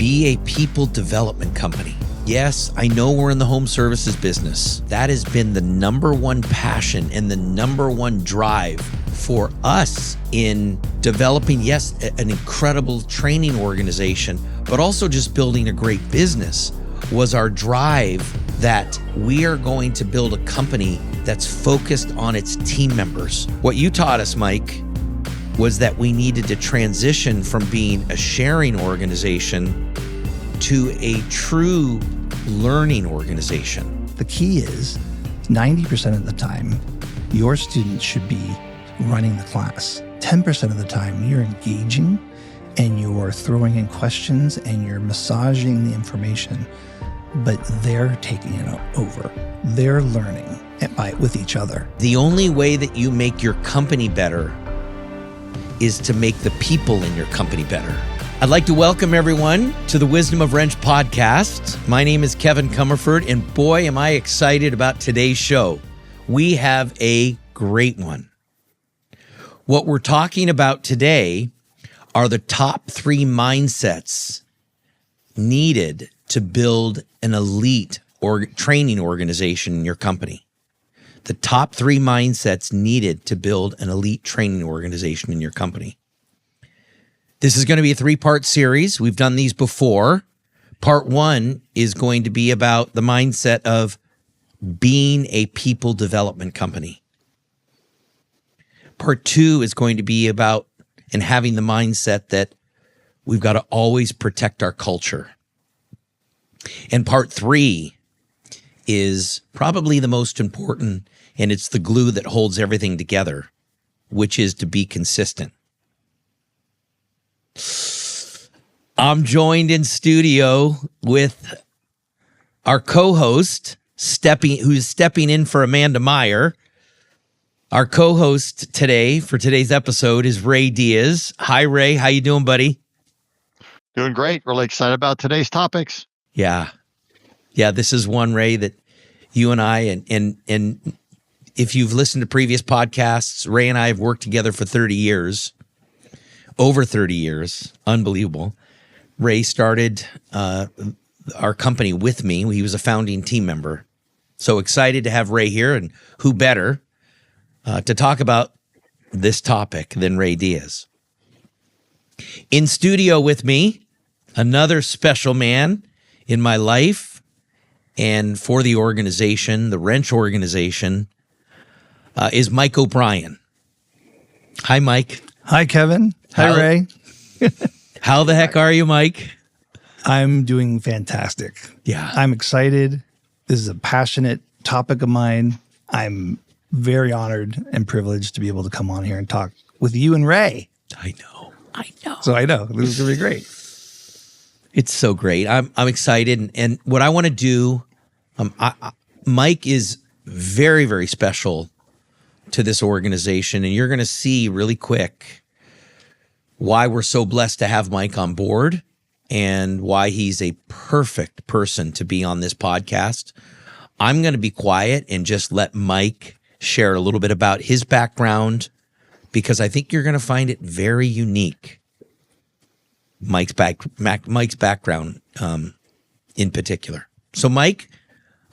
be a people development company. Yes, I know we're in the home services business. That has been the number one passion and the number one drive for us in developing, yes, an incredible training organization, but also just building a great business was our drive that we are going to build a company that's focused on its team members. What you taught us, Mike, was that we needed to transition from being a sharing organization to a true learning organization. The key is 90% of the time, your students should be running the class. 10% of the time, you're engaging and you're throwing in questions and you're massaging the information, but they're taking it over. They're learning with each other. The only way that you make your company better is to make the people in your company better. I'd like to welcome everyone to the Wisdom of Wrench podcast. My name is Kevin Comerford, and boy, am I excited about today's show. We have a great one. What we're talking about today are the top 3 mindsets needed to build an elite or training organization in your company. The top 3 mindsets needed to build an elite training organization in your company. This is going to be a 3-part series. We've done these before. Part 1 is going to be about the mindset of being a people development company. Part 2 is going to be about and having the mindset that we've got to always protect our culture. And part 3 is probably the most important, and it's the glue that holds everything together, which is to be consistent. I'm joined in studio with our co-host, who's stepping in for Amanda Meyer. Our co-host today for today's episode is Ray Diaz. Hi, Ray. How you doing, buddy? Doing great. Really excited about today's topics. Yeah. This is one, Ray, that you and I, and if you've listened to previous podcasts, Ray and I have worked together for 30 years, over 30 years. Unbelievable. Ray started our company with me. He was a founding team member. So excited to have Ray here, and who better to talk about this topic than Ray Diaz. In studio with me, another special man in my life and for the organization, the Wrench organization, is Mike O'Brien. Hi, Mike. Hi, Kevin. Hi, Ray. How the heck are you, Mike? I'm doing fantastic. Yeah. I'm excited. This is a passionate topic of mine. I'm very honored and privileged to be able to come on here and talk with you and Ray. I know. So I know this is going to be great. It's so great. I'm excited. And what I want to do, Mike is very, very special to this organization. And you're going to see really quick why we're so blessed to have Mike on board and why he's a perfect person to be on this podcast. I'm going to be quiet and just let Mike share a little bit about his background, because I think you're going to find it very unique. Mike's background in particular. So, Mike,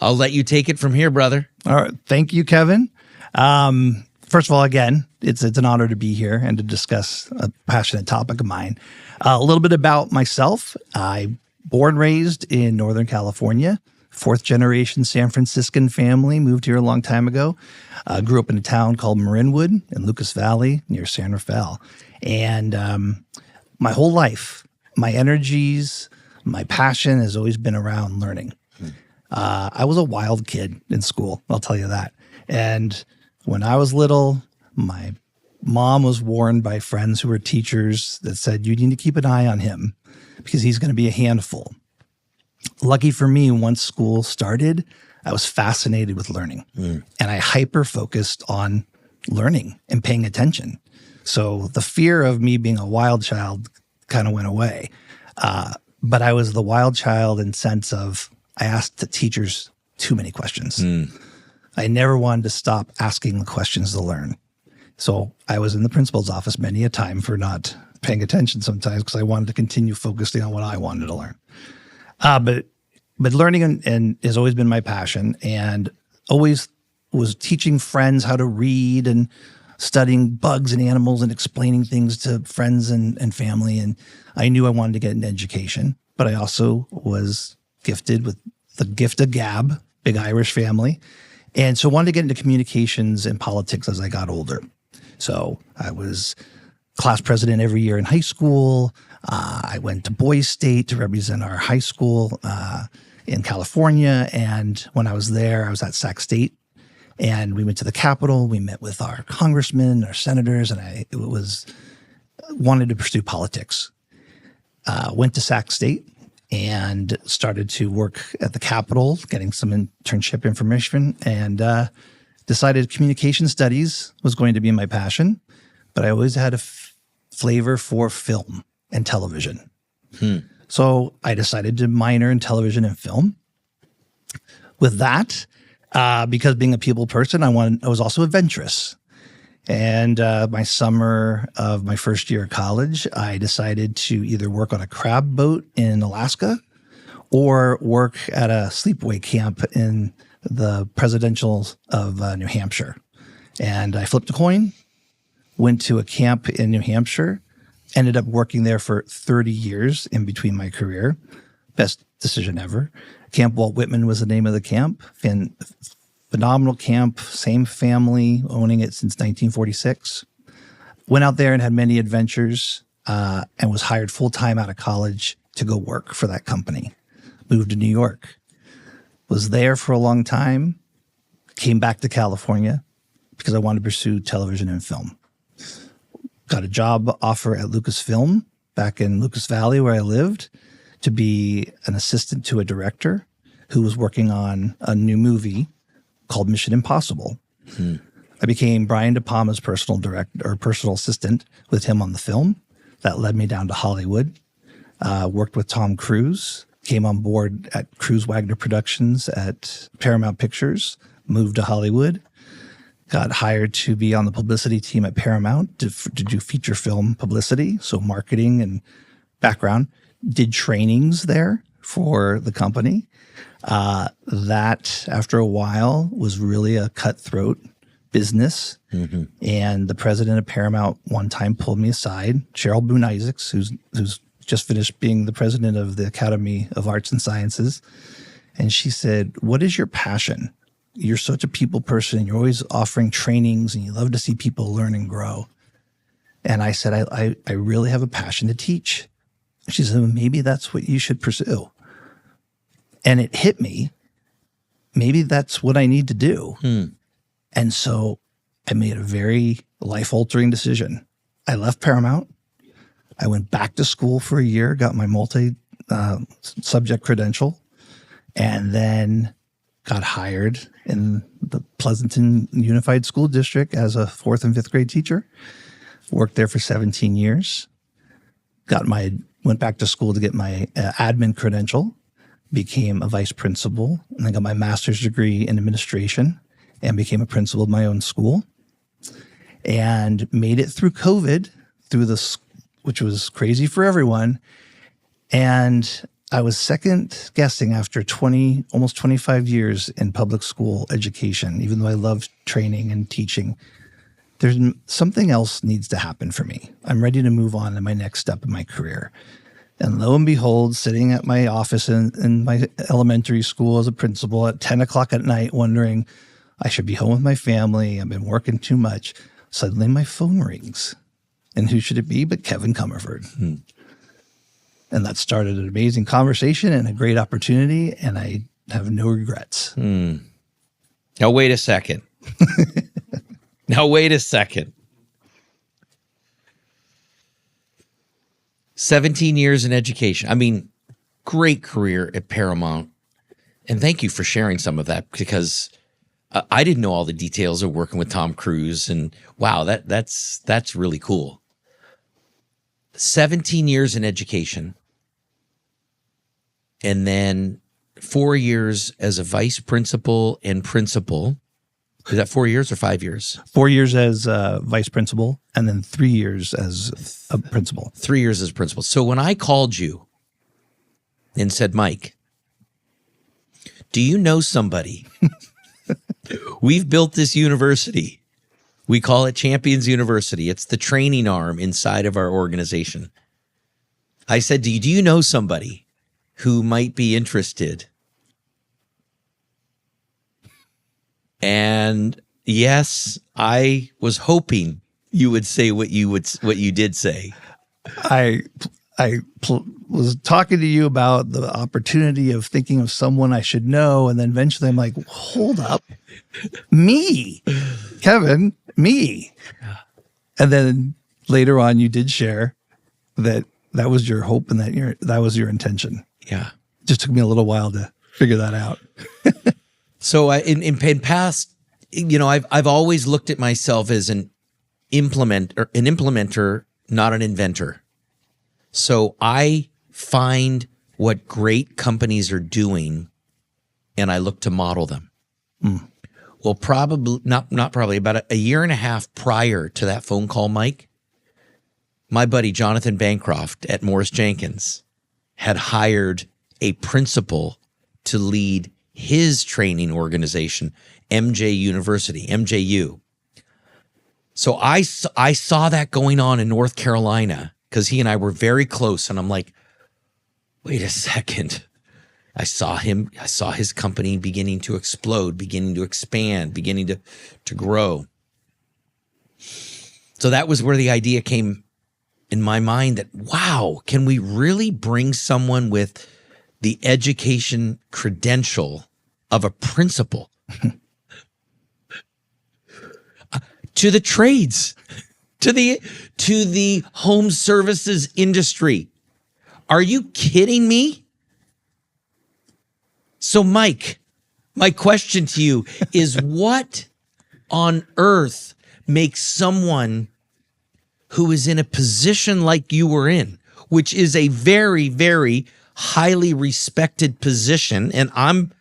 I'll let you take it from here, brother. All right. Thank you, Kevin. First of all, again, it's an honor to be here and to discuss a passionate topic of mine. A little bit about myself. I born and raised in Northern California, 4th generation San Franciscan family, moved here a long time ago. Grew up in a town called Marinwood in Lucas Valley near San Rafael. And my whole life, my energies, my passion has always been around learning. I was a wild kid in school, I'll tell you that. And when I was little, my mom was warned by friends who were teachers that said, you need to keep an eye on him because he's going to be a handful. Lucky for me, once school started, I was fascinated with learning and I hyper-focused on learning and paying attention. So the fear of me being a wild child kind of went away. But I was the wild child in sense of I asked the teachers too many questions. I never wanted to stop asking the questions to learn. So I was in the principal's office many a time for not paying attention sometimes because I wanted to continue focusing on what I wanted to learn. But learning and has always been my passion, and always was teaching friends how to read and studying bugs and animals and explaining things to friends and family. And I knew I wanted to get an education, but I also was gifted with the gift of gab, big Irish family. And so wanted to get into communications and politics as I got older. So I was class president every year in high school. I went to Boys State to represent our high school in California. And when I was there, I was at Sac State. And we went to the Capitol. We met with our congressmen, our senators, and I wanted to pursue politics. Went to Sac State and started to work at the Capitol, getting some internship information, and decided communication studies was going to be my passion. But I always had a flavor for film and television. So I decided to minor in television and film. With that, because being a people person, I was also adventurous. And my summer of my first year of college, I decided to either work on a crab boat in Alaska or work at a sleepaway camp in the presidential of New Hampshire. And I flipped a coin, went to a camp in New Hampshire, ended up working there for 30 years in between my career. Best decision ever. Camp Walt Whitman was the name of the camp. Phenomenal camp, same family, owning it since 1946. Went out there and had many adventures and was hired full-time out of college to go work for that company. Moved to New York. Was there for a long time. Came back to California because I wanted to pursue television and film. Got a job offer at Lucasfilm back in Lucas Valley where I lived to be an assistant to a director who was working on a new movie called Mission Impossible. I became Brian De Palma's personal director or personal assistant with him on the film. That led me down to Hollywood. Worked with Tom Cruise, came on board at Cruise Wagner Productions at Paramount Pictures, moved to Hollywood, got hired to be on the publicity team at Paramount to do feature film publicity, so marketing and background. Did trainings there for the company. That, after a while, was really a cutthroat business. And the president of Paramount one time pulled me aside, Cheryl Boone Isaacs, who's just finished being the president of the Academy of Arts and Sciences. And she said, "What is your passion? You're such a people person. You're always offering trainings and you love to see people learn and grow." And I said, I really have a passion to teach. She said, "Well, maybe that's what you should pursue." And it hit me. Maybe that's what I need to do. And so I made a very life-altering decision. I left Paramount. I went back to school for a year, got my multi-subject credential, and then got hired in the Pleasanton Unified School District as a 4th and 5th grade teacher. Worked there for 17 years. Went back to school to get my admin credential, became a vice principal, and I got my master's degree in administration and became a principal of my own school, and made it through COVID, which was crazy for everyone. And I was second guessing after almost 25 years in public school education, even though I loved training and teaching. There's something else needs to happen for me. I'm ready to move on to my next step in my career. And lo and behold, sitting at my office in my elementary school as a principal at 10 o'clock at night, wondering, I should be home with my family. I've been working too much. Suddenly my phone rings. And who should it be but Kevin Comerford? And that started an amazing conversation and a great opportunity. And I have no regrets. Now, wait a second. 17 years in education. I mean, great career at Paramount. And thank you for sharing some of that, because I didn't know all the details of working with Tom Cruise. And wow, that's really cool. 17 years in education. And then 4 years as a vice principal and principal. Is that 4 years or 5 years? 4 years as vice principal, and then 3 years as a principal. 3 years as principal. So when I called you and said, Mike, do you know somebody? We've built this university. We call it Champions University. It's the training arm inside of our organization. I said, do you know somebody who might be interested? And yes, I was hoping you would say what you did say. I was talking to you about the opportunity of thinking of someone I should know, and then eventually I'm like, hold up, me, Kevin, me. And then later on, you did share that was your hope and that was your intention. Yeah, it just took me a little while to figure that out. So in past, I've always looked at myself as an implementer, not an inventor. So I find what great companies are doing, and I look to model them. Well, probably not probably about a year and a half prior to that phone call, Mike, my buddy Jonathan Bancroft at Morris Jenkins had hired a principal to lead his training organization, MJ University, MJU. So I saw that going on in North Carolina because he and I were very close. And I'm like, wait a second. I saw his company beginning to explode, beginning to expand, beginning to grow. So that was where the idea came in my mind that, wow, can we really bring someone with the education credential of a principal to the trades, to the home services industry? Are you kidding me? So, Mike, my question to you is, what on earth makes someone who is in a position like you were in, which is a very, very highly respected position, and I'm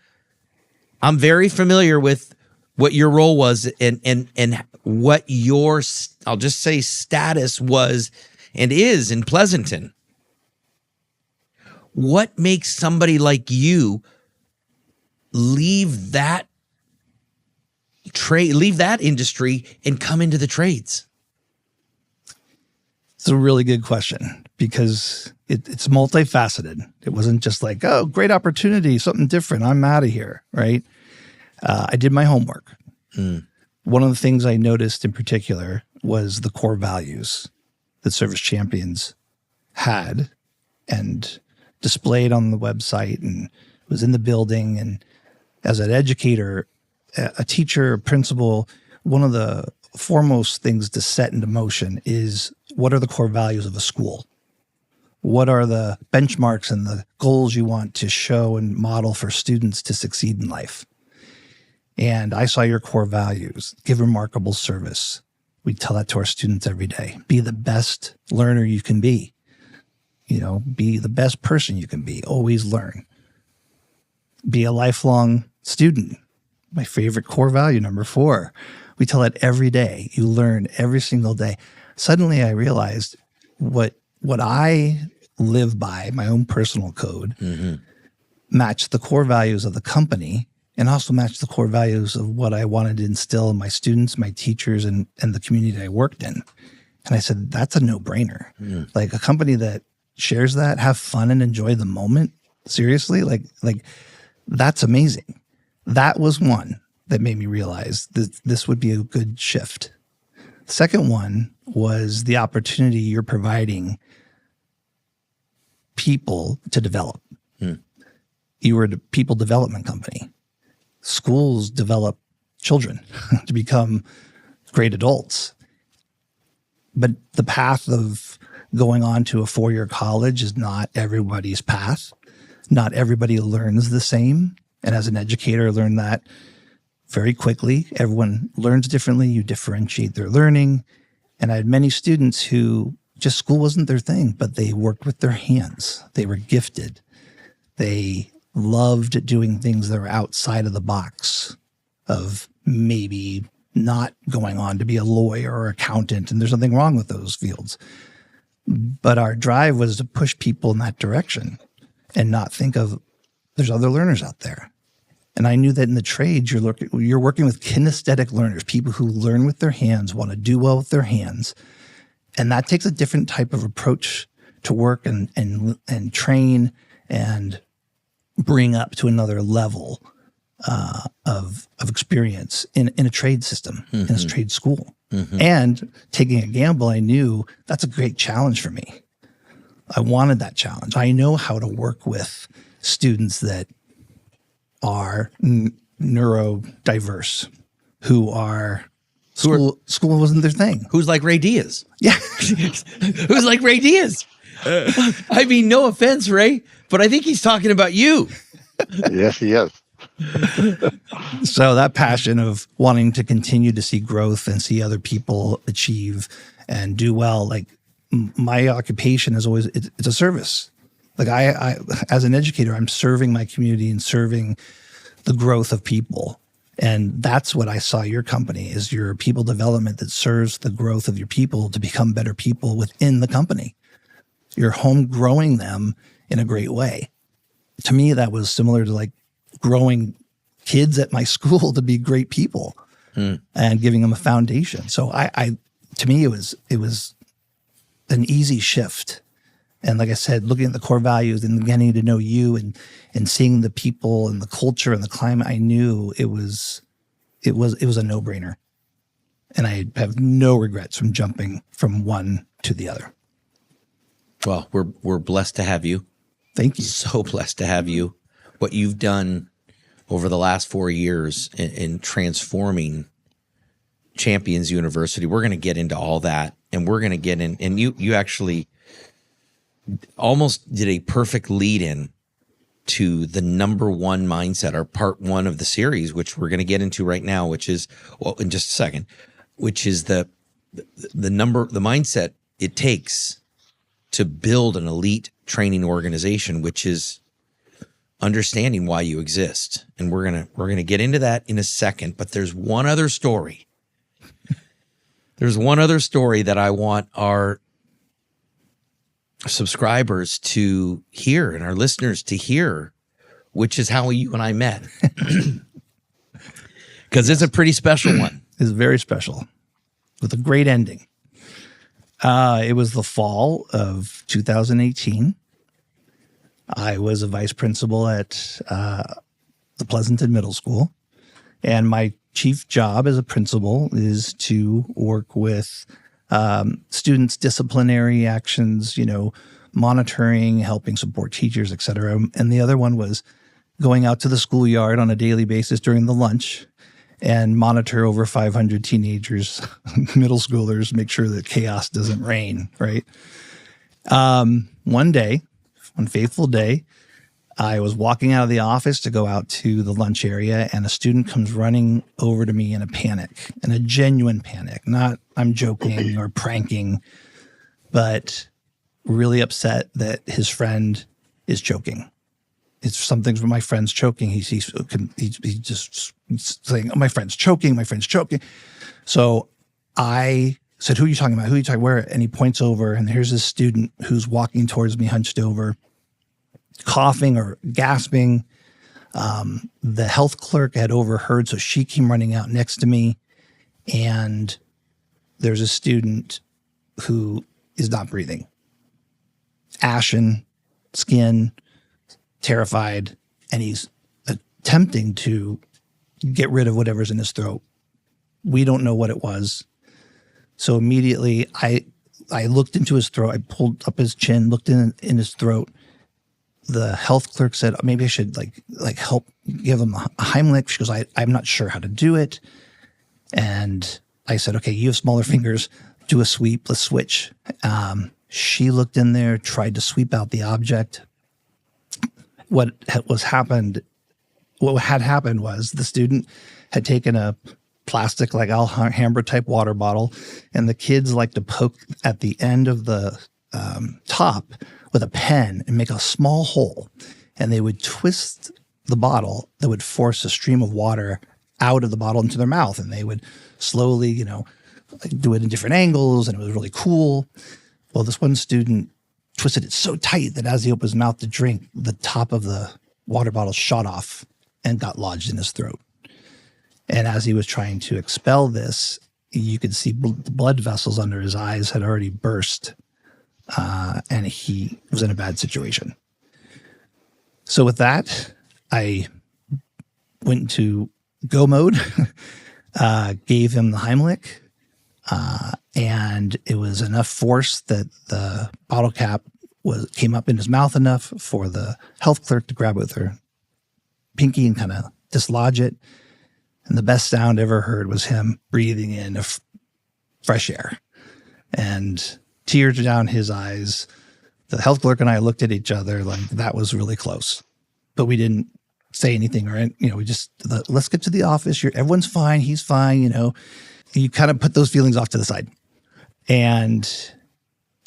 very familiar with what your role was and what your, I'll just say, status was and is in Pleasanton. What makes somebody like you leave that industry and come into the trades? It's a really good question because it's multifaceted. It wasn't just like, oh, great opportunity, something different, I'm out of here, right? I did my homework. One of the things I noticed in particular was the core values that Service Champions had and displayed on the website and was in the building. And as an educator, a teacher, a principal, one of the foremost things to set into motion is, what are the core values of a school? What are the benchmarks and the goals you want to show and model for students to succeed in life? And I saw your core values: give remarkable service. We tell that to our students every day. Be the best learner you can be. Be the best person you can be. Always learn. Be a lifelong student. My favorite core value, number 4. We tell it every day. You learn every single day. Suddenly I realized what I live by, my own personal code, matched the core values of the company and also matched the core values of what I wanted to instill in my students, my teachers, and the community I worked in. And I said, that's a no-brainer. Like a company that shares that, have fun and enjoy the moment. Seriously, like that's amazing. That was one that made me realize that this would be a good shift. The second one was the opportunity you're providing people to develop. You were a people development company. Schools develop children to become great adults. But the path of going on to a 4-year college is not everybody's path. Not everybody learns the same. And as an educator, I learned that very quickly. Everyone learns differently. You differentiate their learning. And I had many students who just school wasn't their thing, but they worked with their hands. They were gifted. They loved doing things that were outside of the box of maybe not going on to be a lawyer or accountant, and there's nothing wrong with those fields. But our drive was to push people in that direction and not think of there's other learners out there. And I knew that in the trades, you're working with kinesthetic learners, people who learn with their hands, want to do well with their hands. And that takes a different type of approach to work and train and bring up to another level of experience in a trade system, in a trade school. And taking a gamble, I knew that's a great challenge for me. I wanted that challenge. I know how to work with students that are neurodiverse, who are school wasn't their thing. Who's like Ray Diaz? Yeah. Who's like Ray Diaz? I mean, no offense, Ray, but I think he's talking about you. Yes, he is. So that passion of wanting to continue to see growth and see other people achieve and do well, like my occupation is always, it's a service. Like I, as an educator, I'm serving my community and serving the growth of people. And that's what I saw your company is your people development that serves the growth of your people to become better people within the company. You're home growing them in a great way. To me, that was similar to like growing kids at my school to be great people and giving them a foundation. So to me, it was an easy shift. And like I said, looking at the core values and getting to know you and seeing the people and the culture and the climate, I knew it was a no-brainer. And I have no regrets from jumping from one to the other. Well, we're blessed to have you. Thank you. So blessed to have you. What you've done over the last 4 years in transforming Champions University, we're going to get into all that, and we're going to get in. And you actually almost did a perfect lead-in to the number one mindset, or part one of the series, which we're going to get into right now, which is, well, in just a second, which is the mindset it takes to build an elite training organization, which is understanding why you exist. And we're going to get into that in a second, but there's one other story. There's one other story that I want our subscribers to hear and our listeners to hear, which is how you and I met. Because it's a pretty special one. It's very special with a great ending. It was the fall of 2018. I was a vice principal at the Pleasanton Middle School, and my chief job as a principal is to work with students' disciplinary actions, monitoring, helping support teachers, et cetera. And the other one was going out to the schoolyard on a daily basis during the lunch and monitor over 500 teenagers, middle schoolers, make sure that chaos doesn't reign, right? One fateful day, I was walking out of the office to go out to the lunch area, and a student comes running over to me in a panic, in a genuine panic. Not I'm joking or pranking, but really upset that his friend is choking. It's something from my friend's choking. He's just saying, oh, my friend's choking, my friend's choking. So I said, who are you talking about? Who are you talking where? And he points over, and here's this student who's walking towards me, hunched over, coughing or gasping. The health clerk had overheard, so she came running out next to me. And there's a student who is not breathing. Ashen skin, terrified, and he's attempting to get rid of whatever's in his throat. We don't know what it was. So immediately I looked into his throat. I pulled up his chin, looked in his throat. The health clerk said, maybe I should like help give him a Heimlich. She goes, I'm not sure how to do it. And I said, okay, you have smaller fingers. Do a sweep. Let's switch. She looked in there, tried to sweep out the object. What had happened was the student had taken a plastic, like Alhambra type water bottle, and the kids like to poke at the end of the top with a pen and make a small hole, and they would twist the bottle that would force a stream of water out of the bottle into their mouth, and they would slowly, do it in different angles, and it was really cool. Well, this one student twisted it so tight that as he opened his mouth to drink, the top of the water bottle shot off and got lodged in his throat. And as he was trying to expel this, you could see the blood vessels under his eyes had already burst, and he was in a bad situation. So with that, I went into go mode, gave him the Heimlich, and it was enough force that the bottle cap came up in his mouth enough for the health clerk to grab it with her pinky and kind of dislodge it. And the best sound ever heard was him breathing in fresh air, and tears down his eyes. The health clerk and I looked at each other like that was really close, but we didn't say anything, or, we just, let's get to the office. Everyone's fine. He's fine. You kind of put those feelings off to the side. And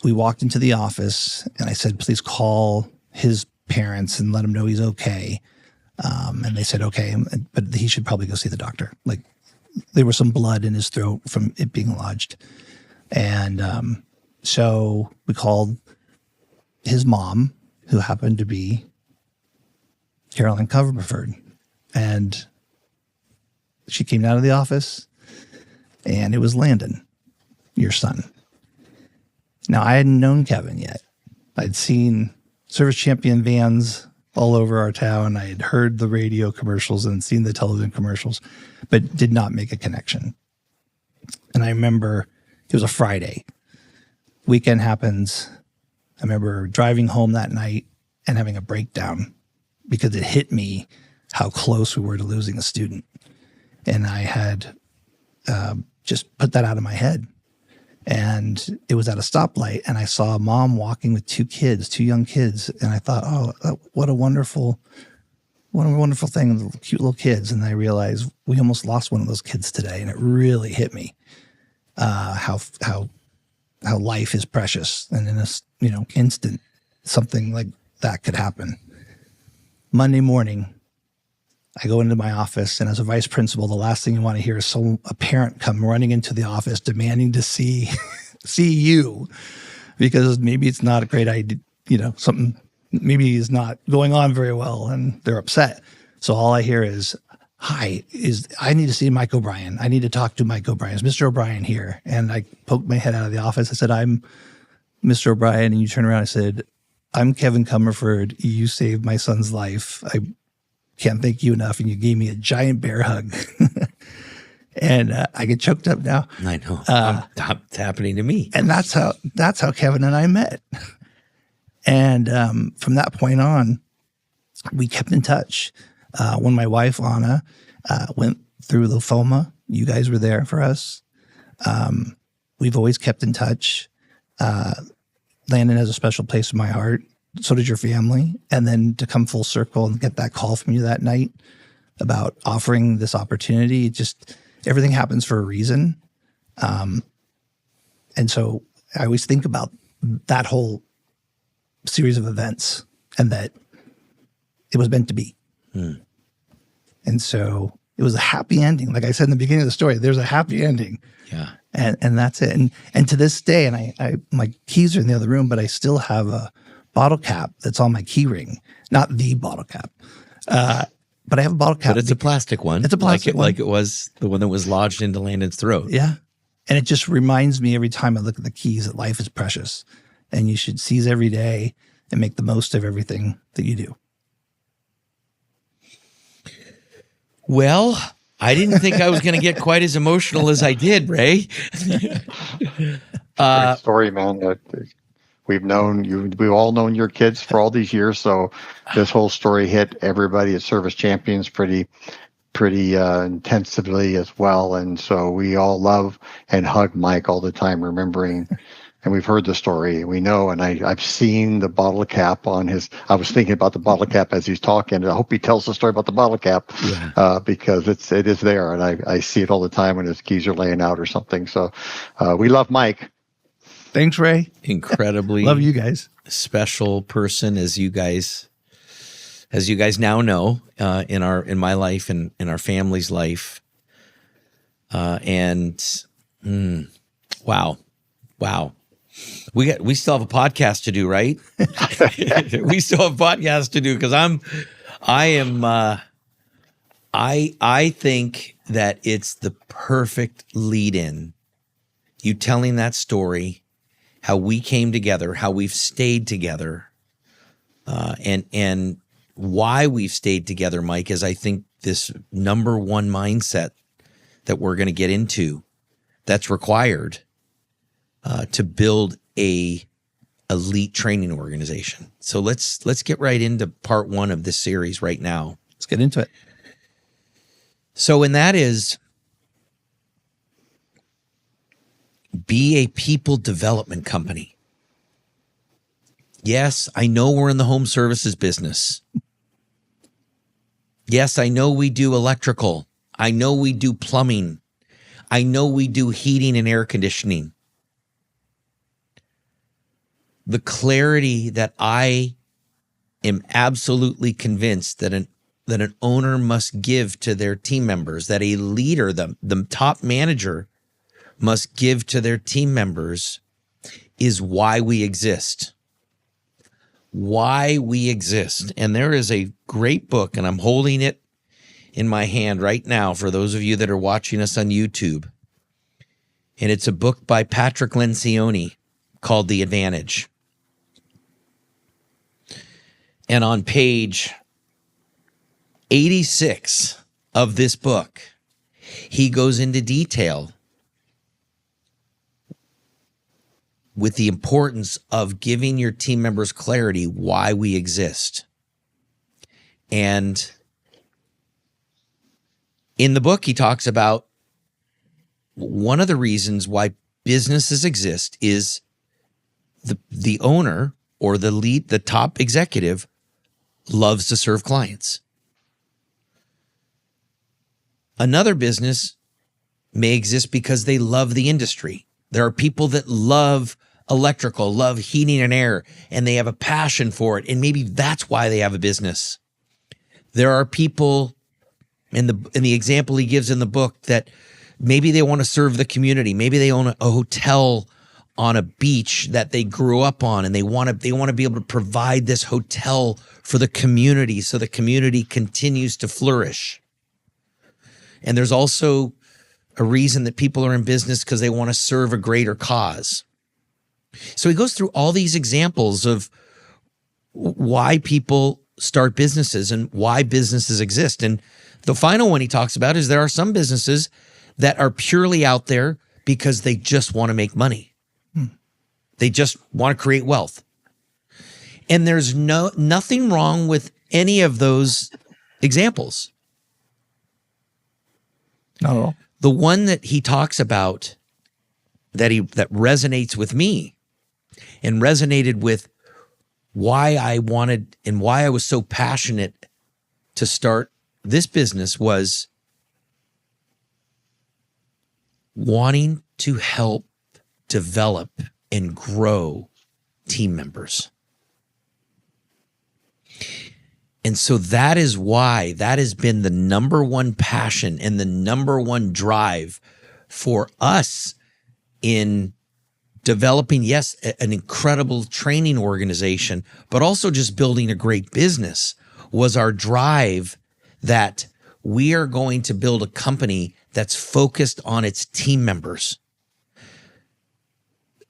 we walked into the office, and I said, please call his parents and let him know he's okay. And they said, okay, but he should probably go see the doctor. Like, there was some blood in his throat from it being lodged. And so we called his mom, who happened to be Caroline Coverford. And she came out of the office, and it was Landon, your son. Now, I hadn't known Kevin yet. I'd seen Service Champion vans all over our town. I had heard the radio commercials and seen the television commercials, but did not make a connection. And I remember it was a Friday. Weekend happens. I remember driving home that night and having a breakdown because it hit me how close we were to losing a student. And I had just put that out of my head. And it was at a stoplight, and I saw a mom walking with two young kids. And I thought, oh, what a wonderful thing, cute little kids. And I realized we almost lost one of those kids today. And it really hit me how life is precious. And in a, instant, something like that could happen. Monday morning, I go into my office, and as a vice principal, the last thing you want to hear is a parent come running into the office demanding to see you, because maybe it's not a great idea, something maybe is not going on very well, and they're upset. So all I hear is, I need to see Mike O'Brien. I need to talk to Mike O'Brien. Is Mr. O'Brien here? And I poked my head out of the office. I said, I'm Mr. O'Brien. And you turn around and I said, I'm Kevin Comerford. You saved my son's life. I can't thank you enough. And you gave me a giant bear hug. And I get choked up now. I know. It's happening to me. And that's how Kevin and I met. And from that point on, we kept in touch. When my wife, Anna, went through lymphoma, you guys were there for us. We've always kept in touch. Landon has a special place in my heart. So did your family. And then to come full circle and get that call from you that night about offering this opportunity, everything happens for a reason. And so I always think about that whole series of events and that it was meant to be. And so it was a happy ending. Like I said in the beginning of the story, there's a happy ending. Yeah. And that's it. And to this day, and I my keys are in the other room, but I still have a bottle cap that's on my key ring. Not the bottle cap. But I have a bottle cap. But it's a plastic one. It's a plastic one. Like it was the one that was lodged into Landon's throat. Yeah. And it just reminds me every time I look at the keys that life is precious. And you should seize every day and make the most of everything that you do. Well, I didn't think I was going to get quite as emotional as I did, Ray. Great story, man. We've known you. We've all known your kids for all these years. So this whole story hit everybody at Service Champions pretty intensively as well. And so we all love and hug Mike all the time, remembering. And we've heard the story. We know, and I've seen the bottle cap on his. I was thinking about the bottle cap as he's talking. I hope he tells the story about the bottle cap, because it is there, and I see it all the time when his keys are laying out or something. So we love Mike. Thanks, Ray. Incredibly love you guys. Special person, as you guys now know, in my life and in our family's life. Wow. We still have a podcast to do, right? We still have a podcast to do because I think that it's the perfect lead-in. You telling that story, how we came together, how we've stayed together, and why we've stayed together, Mike, is I think this number one mindset that we're going to get into that's required to build a elite training organization. So let's get right into part one of this series right now. Let's get into it. So, and that is be a people development company. Yes, I know we're in the home services business. Yes, I know we do electrical. I know we do plumbing. I know we do heating and air conditioning. The clarity that I am absolutely convinced that an owner must give to their team members, that a leader, the top manager must give to their team members, is why we exist. Why we exist. And there is a great book, and I'm holding it in my hand right now for those of you that are watching us on YouTube. And it's a book by Patrick Lencioni called The Advantage. And on page 86 of this book, he goes into detail with the importance of giving your team members clarity why we exist. And in the book, he talks about one of the reasons why businesses exist is the owner or the lead, the top executive, loves to serve clients. Another business may exist because they love the industry. There are people that love electrical, love heating and air, and they have a passion for it. And maybe that's why they have a business. There are people in the example he gives in the book that maybe they want to serve the community. Maybe they own a hotel on a beach that they grew up on, and they want to be able to provide this hotel for the community so the community continues to flourish. And there's also a reason that people are in business because they want to serve a greater cause. So he goes through all these examples of why people start businesses and why businesses exist. And the final one he talks about is there are some businesses that are purely out there because they just want to make money. They just want to create wealth. And there's nothing wrong with any of those examples. Not at all. The one that he talks about that resonates with me and resonated with why I wanted and why I was so passionate to start this business was wanting to help develop and grow team members. And so that is why that has been the number one passion and the number one drive for us in developing, yes, an incredible training organization, but also just building a great business was our drive that we are going to build a company that's focused on its team members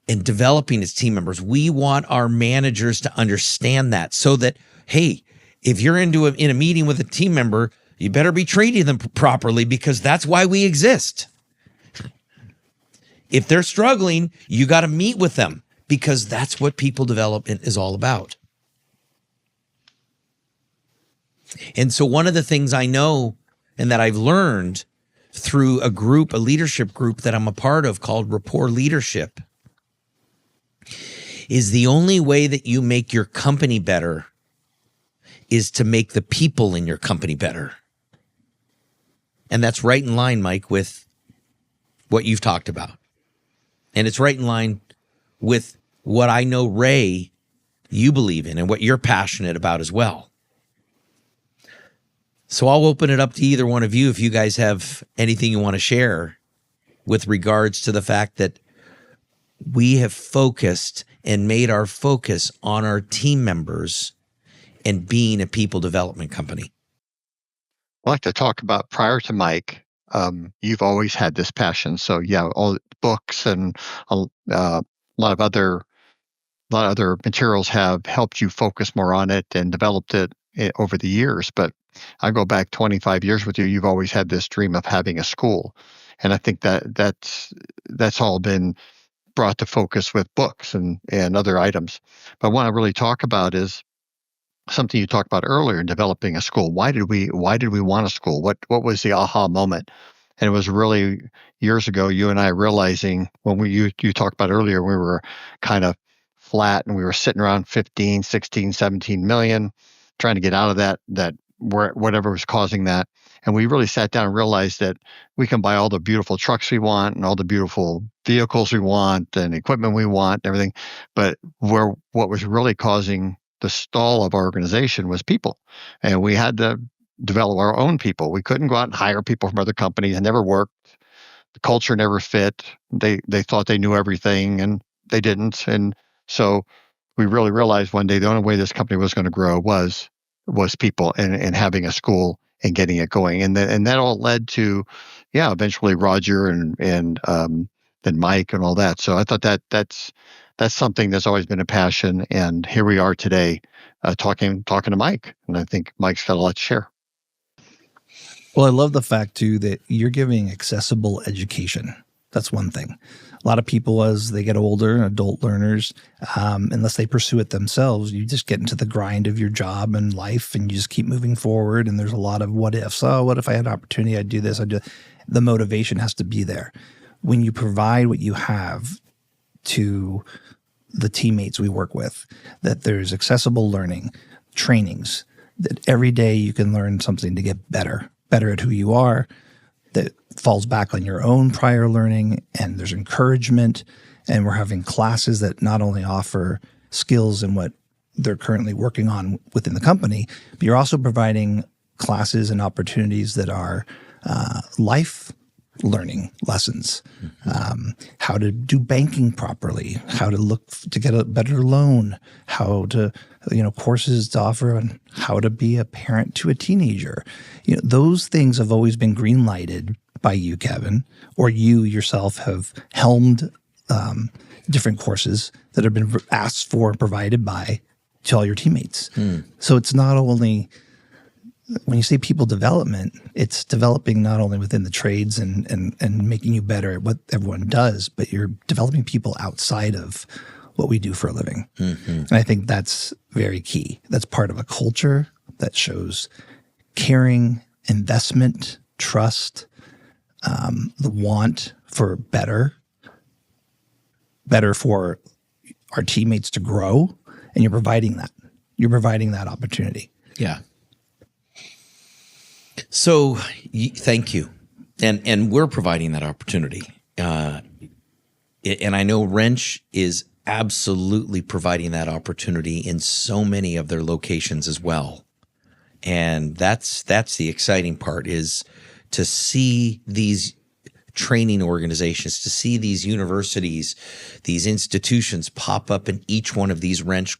and developing its team members. We want our managers to understand that so that, hey, if you're in a meeting with a team member, you better be treating them properly because that's why we exist. If they're struggling, you got to meet with them because that's what people development is all about. And so one of the things I know and that I've learned through a leadership group that I'm a part of called Rapport Leadership is the only way that you make your company better is to make the people in your company better. And that's right in line, Mike, with what you've talked about. And it's right in line with what I know, Ray, you believe in and what you're passionate about as well. So I'll open it up to either one of you if you guys have anything you want to share with regards to the fact that we have focused and made our focus on our team members and being a people development company. I'd like to talk about prior to Mike. You've always had this passion. So yeah, all the books and a lot of other materials have helped you focus more on it and developed it over the years. But I go back 25 years with you. You've always had this dream of having a school, and I think that's all been brought to focus with books and other items. But what I really talk about is something you talked about earlier in developing a school. Why did we want a school? What was the aha moment? And it was really years ago, you and I realizing when you talked about earlier, we were kind of flat and we were sitting around 15, 16, 17 million, trying to get out of that whatever was causing that. And we really sat down and realized that we can buy all the beautiful trucks we want and all the beautiful vehicles we want and equipment we want and everything. But what was really causing the stall of our organization was people. And we had to develop our own people. We couldn't go out and hire people from other companies. It never worked. The culture never fit. They thought they knew everything and they didn't. And so we really realized one day the only way this company was going to grow was people and having a school and getting it going. And that all led to, eventually Roger and then Mike and all that. So I thought that's something that's always been a passion. And here we are today talking to Mike. And I think Mike's got a lot to share. Well, I love the fact, too, that you're giving accessible education. That's one thing. A lot of people, as they get older, adult learners, unless they pursue it themselves, you just get into the grind of your job and life and you just keep moving forward. And there's a lot of what ifs. Oh, what if I had an opportunity? I'd do this. I'd do. The motivation has to be there. When you provide what you have to the teammates we work with, that there's accessible learning, trainings, that every day you can learn something to get better at who you are, that falls back on your own prior learning, and there's encouragement, and we're having classes that not only offer skills in what they're currently working on within the company, but you're also providing classes and opportunities that are life learning lessons, how to do banking properly, how to look to get a better loan, how to, courses to offer on how to be a parent to a teenager. Those things have always been green lighted by you, Kevin, or you yourself have helmed different courses that have been asked for and provided by to all your teammates. So it's not only, when you say people development, it's developing not only within the trades and making you better at what everyone does, but you're developing people outside of what we do for a living. And I think that's very key. That's part of a culture that shows caring, investment, trust, the want for better for our teammates to grow, and you're providing that. You're providing that opportunity. Yeah. So thank you. And we're providing that opportunity. And I know Wrench is absolutely providing that opportunity in so many of their locations as well. And that's the exciting part, is to see these training organizations, to see these universities, these institutions pop up in each one of these Wrench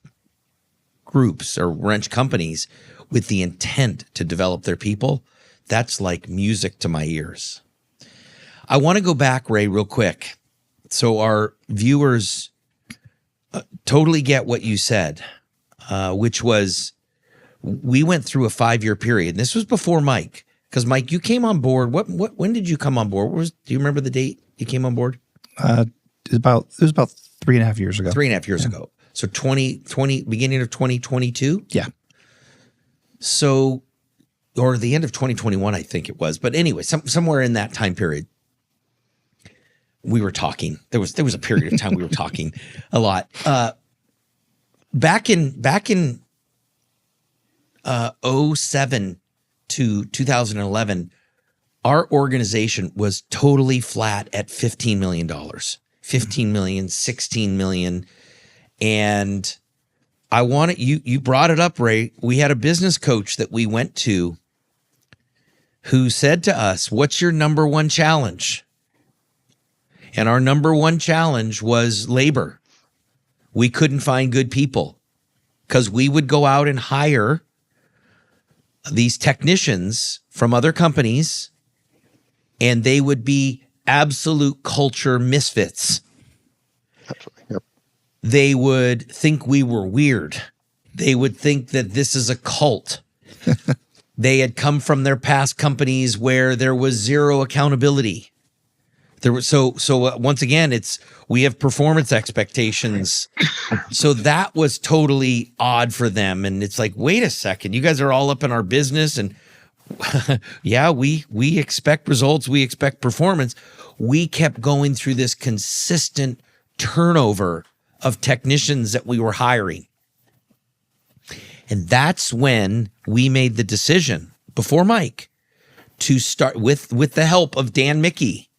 groups or Wrench companies with the intent to develop their people. That's like music to my ears. I want to go back, Ray, real quick, so our viewers totally get what you said, which was we went through a 5-year period. And this was before Mike, because Mike, you came on board. When did you come on board? Do you remember the date you came on board? It was about 3.5 years ago. 3.5 years ago. So beginning of 2022? Yeah. So, or the end of 2021, I think it was. But anyway, somewhere in that time period, we were talking. There was a period of time we were talking a lot. Back in 07 to 2011, our organization was totally flat at $15 million, 15 million, 16 million. And I wanted you brought it up, Ray. We had a business coach that we went to who said to us, "What's your number one challenge?" And our number one challenge was labor. We couldn't find good people because we would go out and hire these technicians from other companies, and they would be absolute culture misfits. Absolutely. Yep. They would think we were weird. They would think that this is a cult. They had come from their past companies where there was zero accountability. There was once again, we have performance expectations. So that was totally odd for them. And it's like, wait a second, you guys are all up in our business, and yeah, we expect results, we expect performance. We kept going through this consistent turnover of technicians that we were hiring. And that's when we made the decision before Mike to start with the help of Dan Mickey,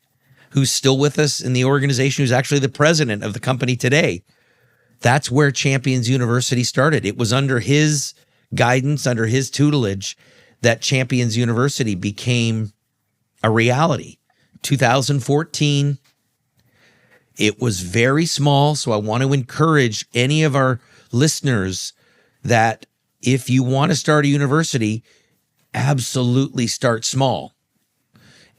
who's still with us in the organization, who's actually the president of the company today. That's where Champions University started. It was under his guidance, under his tutelage, that Champions University became a reality. 2014, it was very small. So I want to encourage any of our listeners that if you want to start a university, absolutely start small.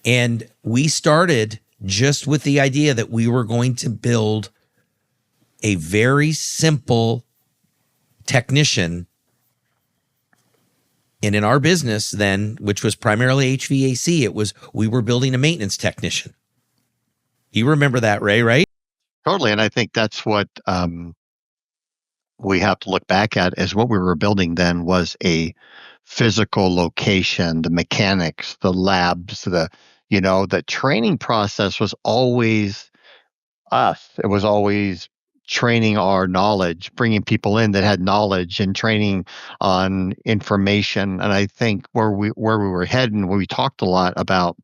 And we started just with the idea that we were going to build a very simple technician. And in our business then, which was primarily HVAC, we were building a maintenance technician. You remember that, Ray, right? Totally. And I think that's what we have to look back at, as what we were building then was a physical location, the mechanics, the labs, the training process was always us. It was always training our knowledge, bringing people in that had knowledge and training on information. And I think where we were heading, when we talked a lot about,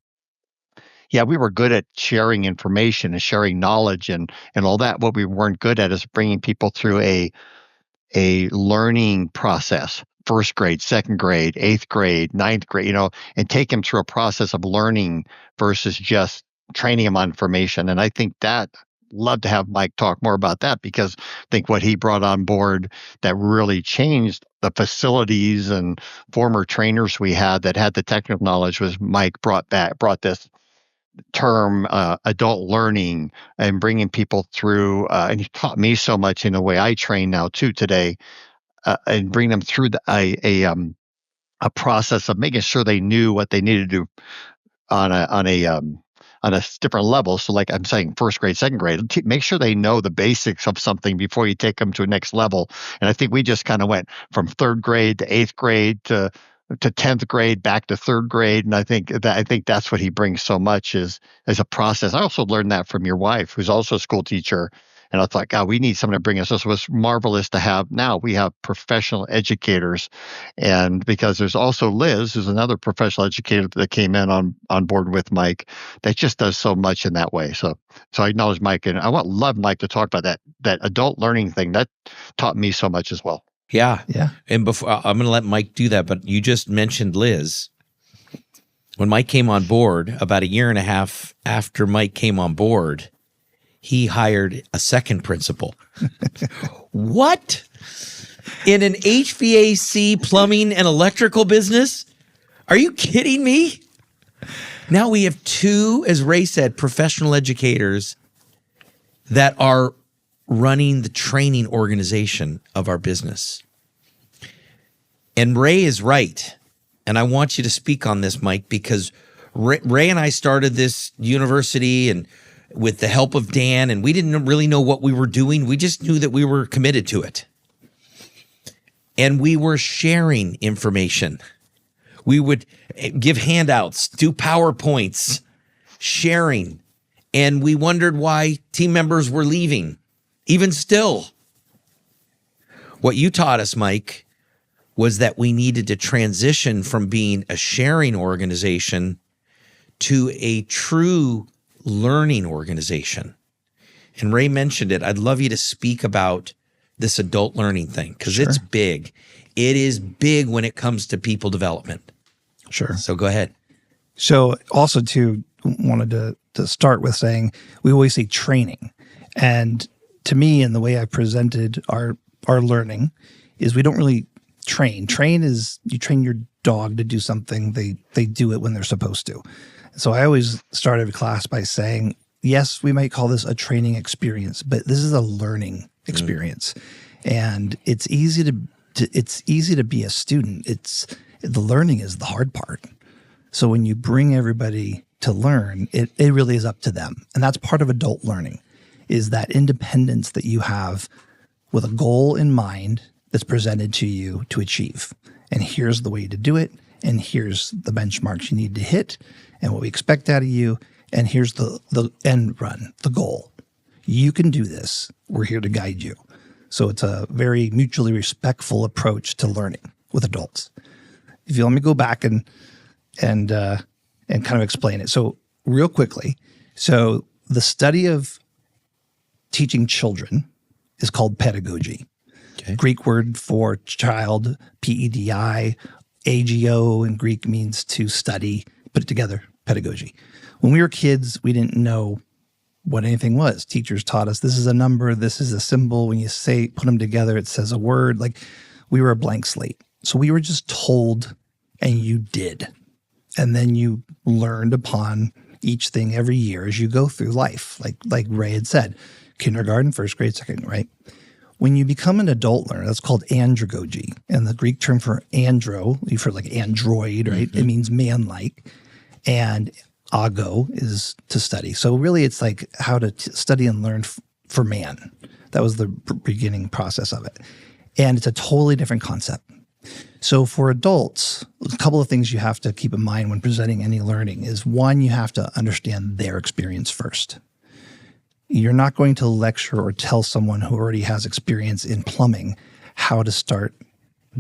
we were good at sharing information and sharing knowledge and all that. What we weren't good at is bringing people through a learning process. First grade, second grade, eighth grade, ninth grade, and take them through a process of learning versus just training them on information. And I think love to have Mike talk more about that, because I think what he brought on board that really changed the facilities and former trainers we had that had the technical knowledge was Mike brought this term, adult learning, and bringing people through. And he taught me so much in the way I train now too today. And bring them through a process of making sure they knew what they needed to do on a different level. So like I'm saying, first grade, second grade, make sure they know the basics of something before you take them to a next level. And I think we just kind of went from third grade to eighth grade to 10th grade back to third grade. And I think that's what he brings so much is a process. I also learned that from your wife, who's also a school teacher. And I thought, God, we need someone to bring us. This was marvelous to have. Now we have professional educators. And because there's also Liz, who's another professional educator that came in on board with Mike, that just does so much in that way. So I acknowledge Mike. And I love Mike to talk about that adult learning thing. That taught me so much as well. Yeah. And before I'm going to let Mike do that, but you just mentioned Liz. When Mike came on board, about a year and a half after Mike came on board, he hired a second principal. What? In an HVAC, plumbing, and electrical business? Are you kidding me? Now we have two, as Ray said, professional educators that are running the training organization of our business. And Ray is right. And I want you to speak on this, Mike, because Ray and I started this university and with the help of Dan, and we didn't really know what we were doing. We just knew that we were committed to it. And we were sharing information. We would give handouts, do PowerPoints, sharing. And we wondered why team members were leaving, even still. What you taught us, Mike, was that we needed to transition from being a sharing organization to a true learning organization. And Ray mentioned it. I'd love you to speak about this adult learning thing, because It's big. It is big when it comes to people development. Sure. So go ahead. So also too, wanted to to start with saying we always say training. And to me, and the way I presented our learning is we don't really train. Train is you train your dog to do something. They do it when they're supposed to. So I always started a class by saying, yes, we might call this a training experience, but this is a learning experience. And it's easy to be a student. The learning is the hard part. So when you bring everybody to learn, it really is up to them. And that's part of adult learning, is that independence that you have with a goal in mind that's presented to you to achieve. And here's the way to do it. And here's the benchmarks you need to hit and what we expect out of you. And here's the end run, the goal. You can do this. We're here to guide you. So it's a very mutually respectful approach to learning with adults. If you let me go back and kind of explain it. So real quickly, so the study of teaching children is called pedagogy. Okay. Greek word for child, P-E-D-I, A-G-O in Greek means to study, put it together, pedagogy. When we were kids, we didn't know what anything was. Teachers taught us this is a number, this is a symbol. When you put them together, it says a word. Like we were a blank slate. So we were just told and you did. And then you learned upon each thing every year as you go through life. Like Ray had said, kindergarten, first grade, second, right? When you become an adult learner, that's called andragogy. And the Greek term for andro, you've heard like android, right? Mm-hmm. It means man-like. And ago is to study. So really it's like how to study and learn for man. That was the beginning process of it. And it's a totally different concept. So for adults, a couple of things you have to keep in mind when presenting any learning is, one, you have to understand their experience first. You're not going to lecture or tell someone who already has experience in plumbing how to start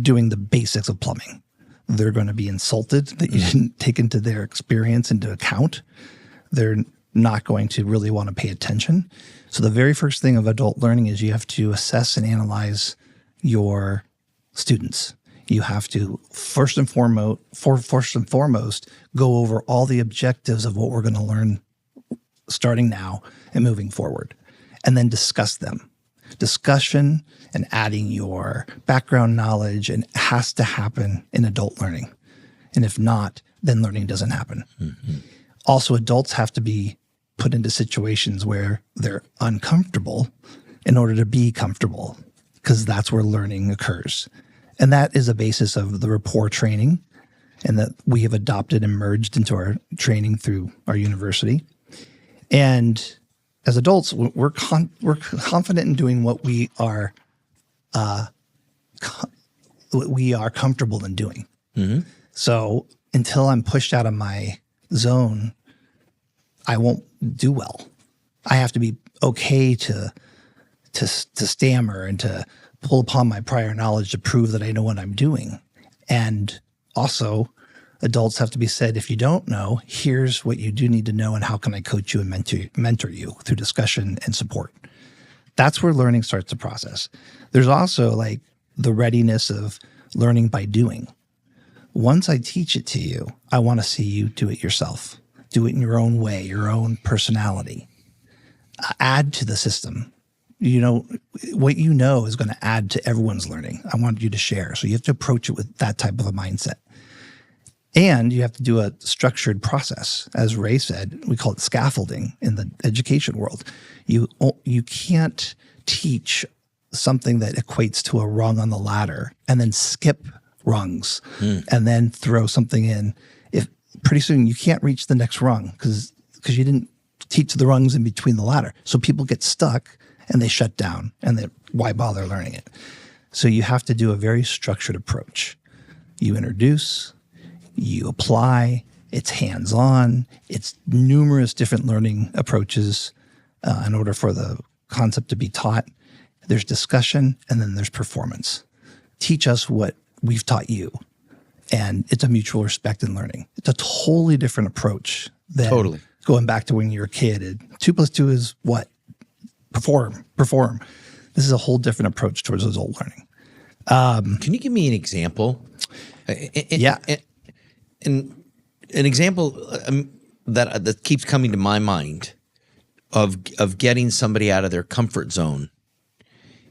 doing the basics of plumbing. They're going to be insulted that you didn't take into their experience into account. They're not going to really want to pay attention. So the very first thing of adult learning is you have to assess and analyze your students. You have to first and foremost go over all the objectives of what we're going to learn starting now and moving forward, and then discuss them. Discussion and adding your background knowledge and has to happen in adult learning. And if not, then learning doesn't happen. Mm-hmm. Also, adults have to be put into situations where they're uncomfortable in order to be comfortable, because that's where learning occurs. And that is a basis of the rapport training, and that we have adopted and merged into our training through our university. And as adults, we're confident in doing what we are comfortable in doing. Mm-hmm. So until I'm pushed out of my zone, I won't do well. I have to be okay to stammer and to pull upon my prior knowledge to prove that I know what I'm doing. And also, adults have to be said, if you don't know, here's what you do need to know and how can I coach you and mentor you through discussion and support. That's where learning starts the process. There's also like the readiness of learning by doing. Once I teach it to you, I want to see you do it yourself. Do it in your own way, your own personality. Add to the system. You know, what you know is going to add to everyone's learning. I want you to share. So you have to approach it with that type of a mindset. And you have to do a structured process. As Ray said, we call it scaffolding in the education world. You can't teach something that equates to a rung on the ladder and then skip rungs and then throw something in. If pretty soon you can't reach the next rung because you didn't teach the rungs in between the ladder. So people get stuck and they shut down, and why bother learning it? So you have to do a very structured approach. You introduce, you apply, it's hands-on, it's numerous different learning approaches in order for the concept to be taught. There's discussion, and then there's performance. Teach us what we've taught you. And it's a mutual respect in learning. It's a totally different approach than going back to when you were a kid. 2 + 2 is what? Perform. This is a whole different approach towards adult learning. Can you give me an example? Yeah. And an example that keeps coming to my mind of getting somebody out of their comfort zone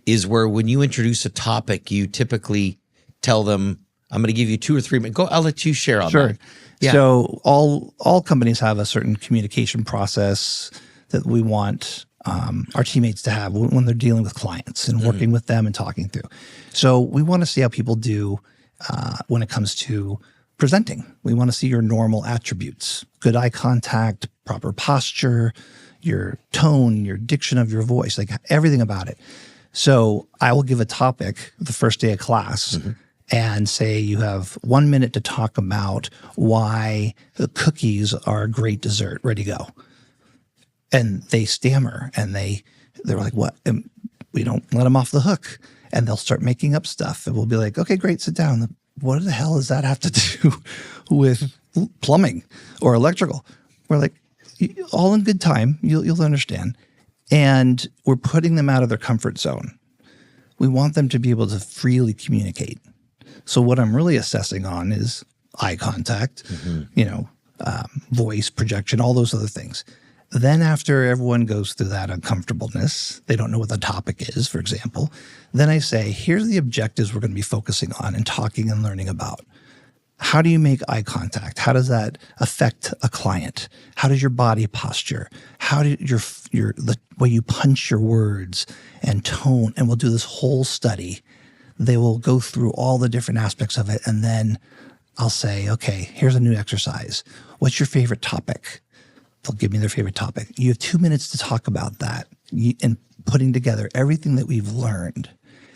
is where when you introduce a topic, you typically tell them, I'm going to give you 2 or 3 minutes. I'll let you share on that. Yeah. So all companies have a certain communication process that we want our teammates to have when they're dealing with clients and working with them and talking through. So we want to see how people do when it comes to presenting. We want to see your normal attributes, good eye contact, proper posture, your tone, your diction of your voice, like everything about it. So I will give a topic the first day of class and say you have 1 minute to talk about why the cookies are a great dessert. Ready to go. And they stammer and they're like, what? And we don't let them off the hook. And they'll start making up stuff. And we'll be like, okay, great, sit down. What the hell does that have to do with plumbing or electrical? We're like, all in good time, you'll understand. And we're putting them out of their comfort zone. We want them to be able to freely communicate. So what I'm really assessing on is eye contact, voice, projection, all those other things. Then after everyone goes through that uncomfortableness, they don't know what the topic is, for example, then I say, here's the objectives we're going to be focusing on and talking and learning about. How do you make eye contact? How does that affect a client? How does your body posture? How do the way you punch your words and tone? And we'll do this whole study. They will go through all the different aspects of it. And then I'll say, okay, here's a new exercise. What's your favorite topic? They'll give me their favorite topic. You have 2 minutes to talk about that and putting together everything that we've learned.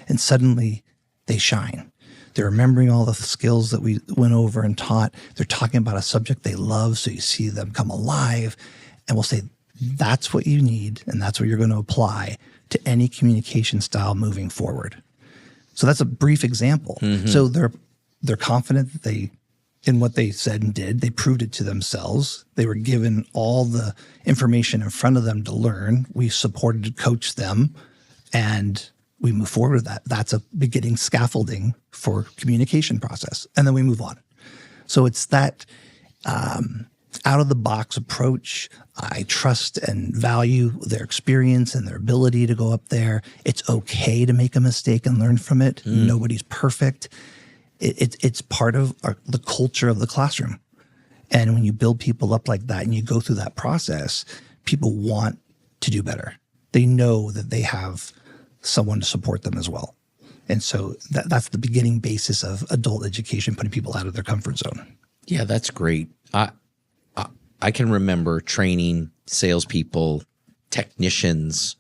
And suddenly they shine. They're remembering all the skills that we went over and taught. They're talking about a subject they love, so you see them come alive. And we'll say, that's what you need, and that's what you're going to apply to any communication style moving forward. So that's a brief example. So they're confident that in what they said and did. They proved it to themselves. They were given all the information in front of them to learn. We supported to coach them, and we move forward with that. That's a beginning scaffolding for communication process. And then we move on. So it's that out-of-the-box approach. I trust and value their experience and their ability to go up there. It's okay to make a mistake and learn from it. Nobody's perfect. It's part of the culture of the classroom. And when you build people up like that and you go through that process, people want to do better. They know that they have someone to support them as well. And so that's the beginning basis of adult education, putting people out of their comfort zone. Yeah, that's great. I can remember training salespeople, technicians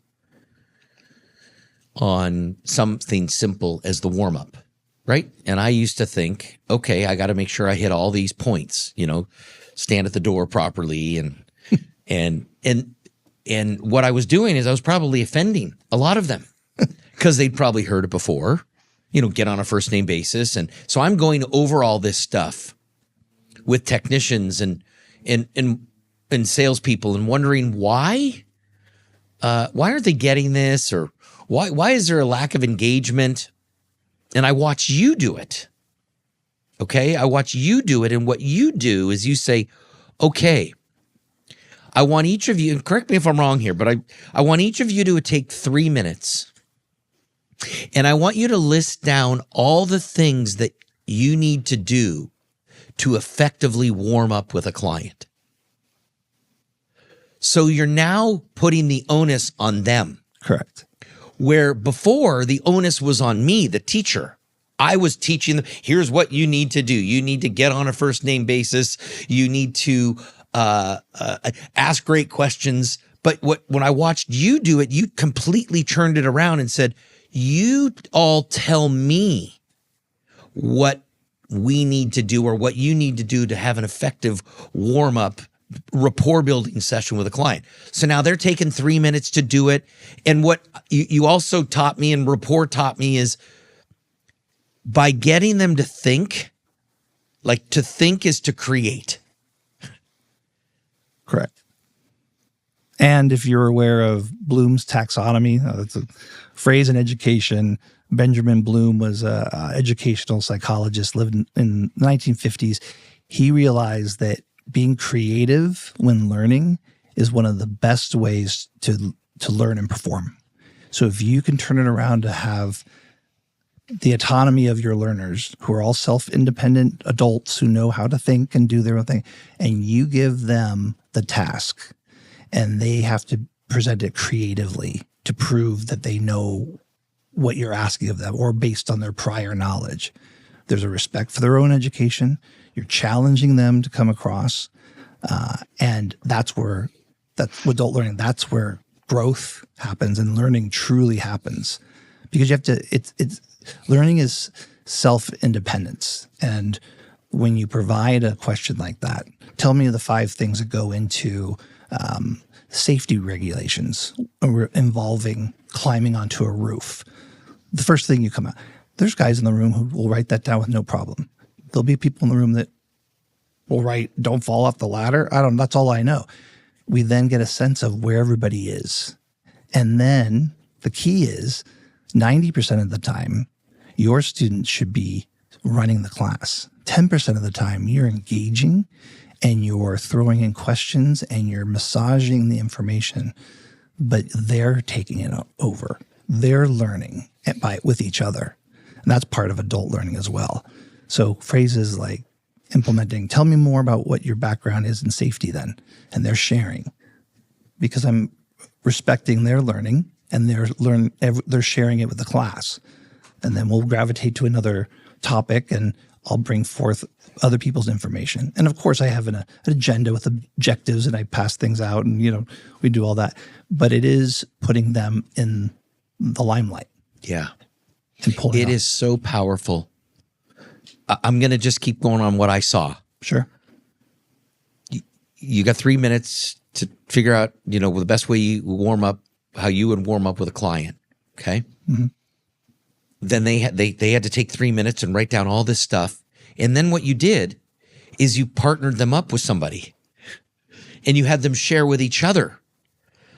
on something simple as the warm-up, right? And I used to think, okay, I got to make sure I hit all these points, stand at the door properly. And what I was doing is I was probably offending a lot of them because they'd probably heard it before, get on a first name basis. And so I'm going over all this stuff with technicians and salespeople and wondering why aren't they getting this, or why is there a lack of engagement? And I watch you do it. Okay. I watch you do it. And what you do is you say, okay, I want each of you, and correct me if I'm wrong here, but I want each of you to take 3 minutes. And I want you to list down all the things that you need to do to effectively warm up with a client. So you're now putting the onus on them. Correct. Where before the onus was on me, the teacher. I was teaching them, here's what you need to do. You need to get on a first name basis. You need to ask great questions. But when I watched you do it, you completely turned it around and said, you all tell me what we need to do or what you need to do to have an effective warm-up rapport building session with a client. So now they're taking 3 minutes to do it. And what you also taught me and rapport taught me is by getting them to think, like to think is to create. Correct. And if you're aware of Bloom's taxonomy, that's a phrase in education. Benjamin Bloom was an educational psychologist, lived in the 1950s. He realized that being creative when learning is one of the best ways to learn and perform. So if you can turn it around to have the autonomy of your learners who are all self-independent adults who know how to think and do their own thing, and you give them the task and they have to present it creatively to prove that they know what you're asking of them or based on their prior knowledge. There's a respect for their own education. You're challenging them to come across. And that's with adult learning, that's where growth happens and learning truly happens. Because you have to, learning is self-independence. And when you provide a question like that, tell me the 5 things that go into safety regulations involving climbing onto a roof. The first thing you come out, there's guys in the room who will write that down with no problem. There'll be people in the room that will write, don't fall off the ladder. That's all I know. We then get a sense of where everybody is. And then the key is 90% of the time, your students should be running the class. 10% of the time, you're engaging and you're throwing in questions and you're massaging the information, but they're taking it over. They're learning with each other. And that's part of adult learning as well. So phrases like implementing, tell me more about what your background is in safety then. And they're sharing because I'm respecting their learning and they're sharing it with the class. And then we'll gravitate to another topic and I'll bring forth other people's information. And of course I have an agenda with objectives and I pass things out and, we do all that. But it is putting them in the limelight. Yeah. It is so powerful. I'm going to just keep going on what I saw. Sure. You got 3 minutes to figure out, the best way you warm up, how you would warm up with a client. Okay. Mm-hmm. Then they had to take 3 minutes and write down all this stuff. And then what you did is you partnered them up with somebody and you had them share with each other.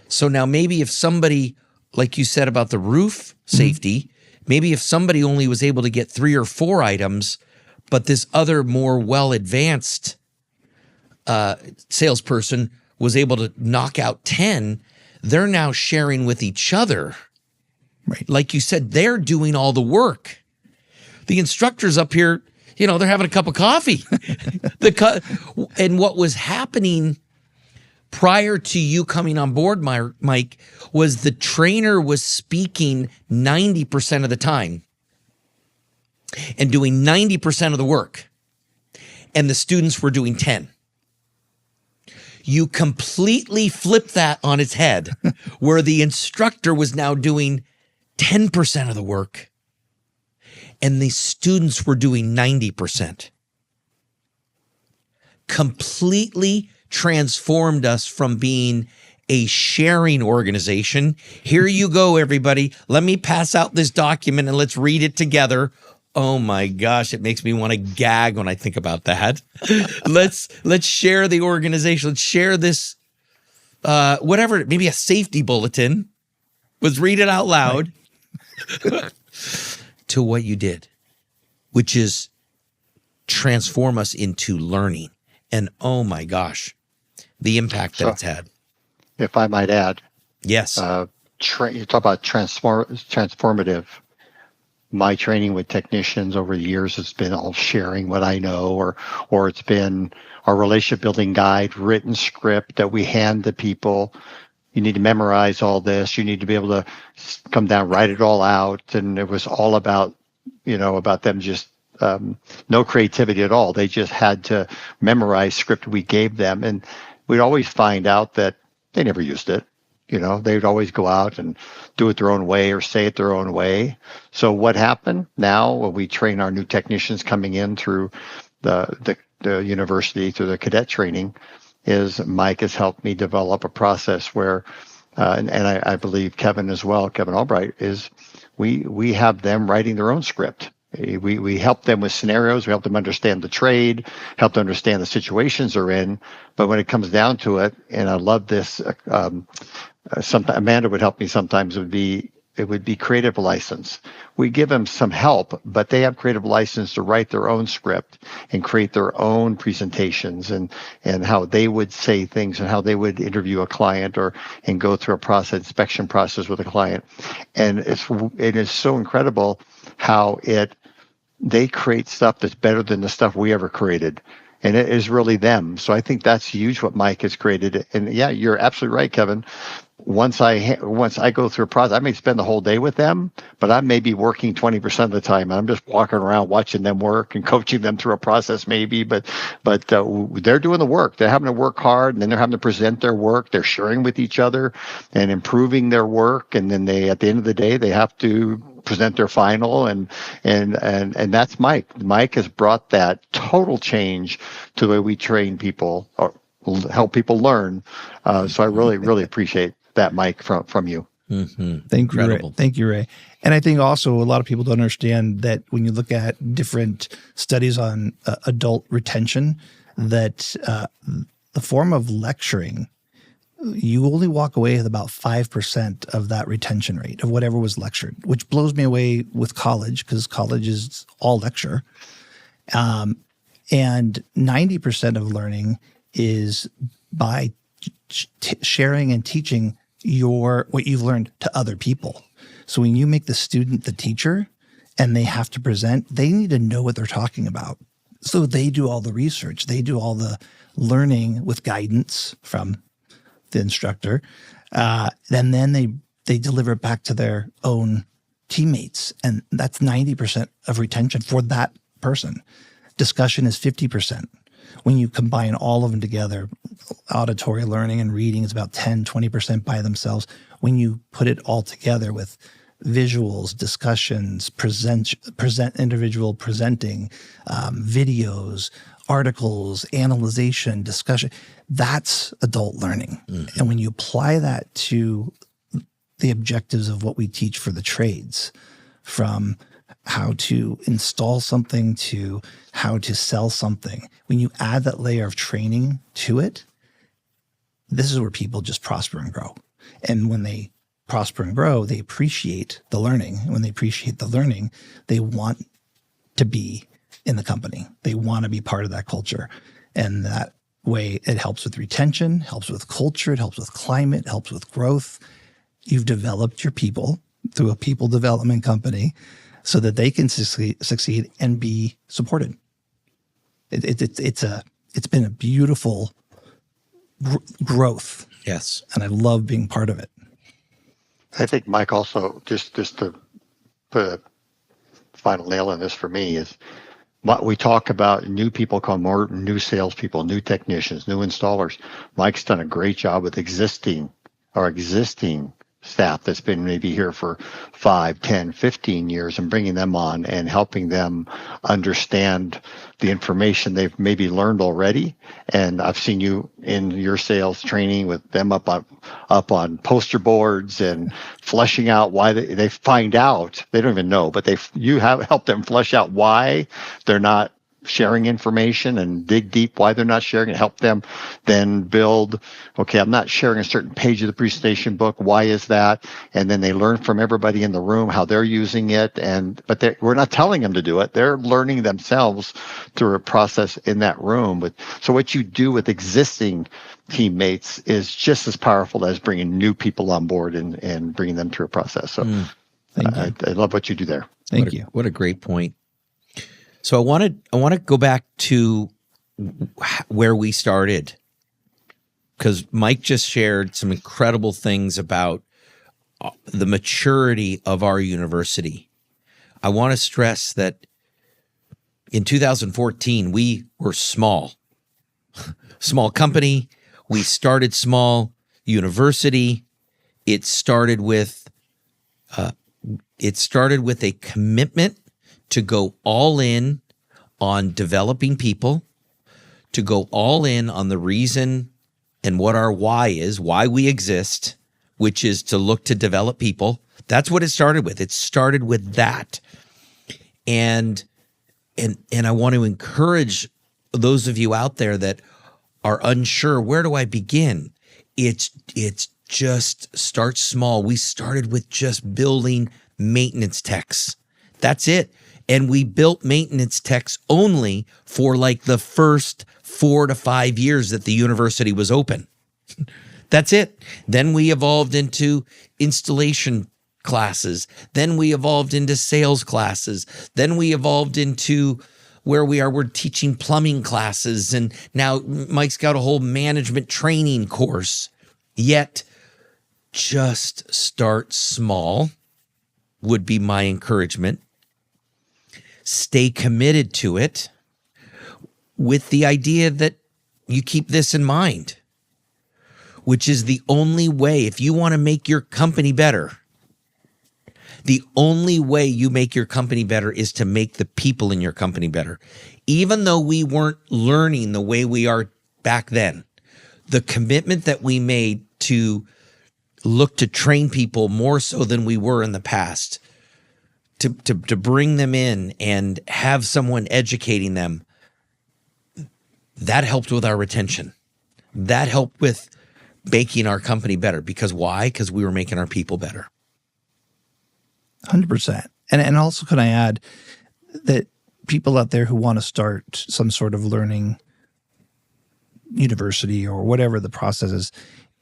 So now maybe if somebody, like you said about the roof safety, maybe if somebody only was able to get 3 or 4 items, but this other more well-advanced salesperson was able to knock out 10, they're now sharing with each other. Right. Like you said, they're doing all the work. The instructor's up here, they're having a cup of coffee. And what was happening prior to you coming on board, Mike, was the trainer was speaking 90% of the time and doing 90% of the work. And the students were doing 10. You completely flipped that on its head, where the instructor was now doing 10% of the work and the students were doing 90%. Completely transformed us from being a sharing organization. Here you go, everybody. Let me pass out this document and let's read it together. Oh my gosh, it makes me want to gag when I think about that. Let's share the organization. Let's share this, whatever, maybe a safety bulletin. Let's read it out loud. Right. To what you did, which is transform us into learning. And oh my gosh, the impact that it's had. If I might add. Yes. You talk about transformative. My training with technicians over the years has been all sharing what I know, or it's been our relationship building guide, written script that we hand to people. You need to memorize all this. You need to be able to come down, write it all out. And it was all about, about them just no creativity at all. They just had to memorize script we gave them. And we'd always find out that they never used it. They'd always go out and do it their own way or say it their own way. So what happened now when we train our new technicians coming in through the university, through the cadet training, is Mike has helped me develop a process where, and I believe Kevin as well, Kevin Albright, is we have them writing their own script. We help them with scenarios. We help them understand the trade, help them understand the situations they're in. But when it comes down to it, and I love this, sometimes Amanda would help me sometimes, would be it would be creative license. We give them some help, but they have creative license to write their own script and create their own presentations and how they would say things and how they would interview a client and go through a inspection process with a client. And it is so incredible how they create stuff that's better than the stuff we ever created. And it is really them. So I think that's huge what Mike has created. And yeah, you're absolutely right, Kevin. Once I go through a process, I may spend the whole day with them, but I may be working 20% of the time. I'm just walking around watching them work and coaching them through a process maybe, but they're doing the work. They're having to work hard, and then they're having to present their work. They're sharing with each other and improving their work. And then at the end of the day, they have to present their final, and that's Mike. Mike has brought that total change to the way we train people or help people learn. So I really, really appreciate that, Mike, from you. Mm-hmm. Thank you, Ray. Thank you, Ray. And I think also a lot of people don't understand that when you look at different studies on adult retention, that the form of lecturing, you only walk away with about 5% of that retention rate of whatever was lectured, which blows me away with college, because college is all lecture. And 90% of learning is by sharing and teaching what you've learned to other people. So when you make the student the teacher and they have to present, they need to know what they're talking about. So they do all the research. They do all the learning with guidance from the instructor. And then they deliver it back to their own teammates. And that's 90% of retention for that person. Discussion is 50%. When you combine all of them together, auditory learning and reading is about 10, 20% by themselves. When you put it all together with visuals, discussions, individual presenting, videos, articles, analyzation, discussion, that's adult learning. Mm-hmm. And when you apply that to the objectives of what we teach for the trades, from how to install something to how to sell something, when you add that layer of training to it, this is where people just prosper and grow. And when they prosper and grow, they appreciate the learning. And when they appreciate the learning, they want to be in the company. They want to be part of that culture. And that way it helps with retention, helps with culture, it helps with climate, it helps with growth. You've developed your people through a people development company so that they can succeed and be supported. It's been a beautiful growth. Yes. And I love being part of it. I think, Mike, also, just to put a final nail in this for me, is what we talk about. New people come, more new salespeople, new technicians, new installers. Mike's done a great job with existing staff that's been maybe here for 5, 10, 15 years, and bringing them on and helping them understand the information they've maybe learned already. And I've seen you in your sales training with them up on poster boards and fleshing out why they find out, they don't even know, but you have helped them flesh out why they're not sharing information and dig deep why they're not sharing it, help them then build, okay, I'm not sharing a certain page of the presentation book. Why is that? And then they learn from everybody in the room how they're using it. But we're not telling them to do it. They're learning themselves through a process in that room. So what you do with existing teammates is just as powerful as bringing new people on board and bringing them through a process. So I love what you do there. Thank you. What a great point. So I want to go back to where we started, because Mike just shared some incredible things about the maturity of our university. I want to stress that in 2014, we were small company. We started small university. It started with a commitment to go all in on developing people, to go all in on the reason and what our why is, why we exist, which is to look to develop people. That's what it started with. It started with that. And I want to encourage those of you out there that are unsure, where do I begin? It's just start small. We started with just building maintenance techs. That's it. And we built maintenance techs only for like the first 4 to 5 years that the university was open. That's it. Then we evolved into installation classes. Then we evolved into sales classes. Then we evolved into where we are. We're teaching plumbing classes. And now Mike's got a whole management training course. Yet, just start small would be my encouragement. Stay committed to it with the idea that you keep this in mind, which is the only way, if you want to make your company better, the only way you make your company better is to make the people in your company better. Even though we weren't learning the way we are back then, the commitment that we made to look to train people more so than we were in the past, to bring them in and have someone educating them, that helped with our retention. That helped with making our company better. Because why? Because we were making our people better. 100%. And also, can I add that people out there who want to start some sort of learning university or whatever the process is,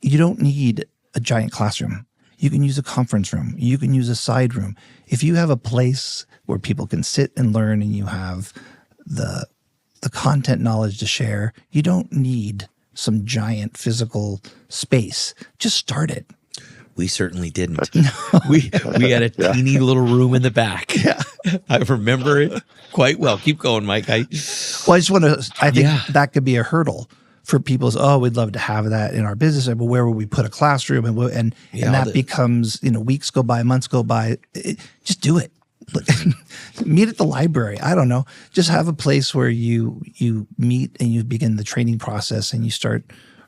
you don't need a giant classroom. You can use a conference room. You can use a side room. If you have a place where people can sit and learn and you have the content knowledge to share, you don't need some giant physical space. Just start it. We certainly didn't. We had a teeny little room in the back. Yeah. I remember it quite well. Keep going, Mike. I just want to, I think that could be a hurdle for people. We'd love to have that in our business, but where would we put a classroom? And that becomes, weeks go by, months go by. Just do it. Meet at the library. I don't know. Just have a place where you meet and you begin the training process and you start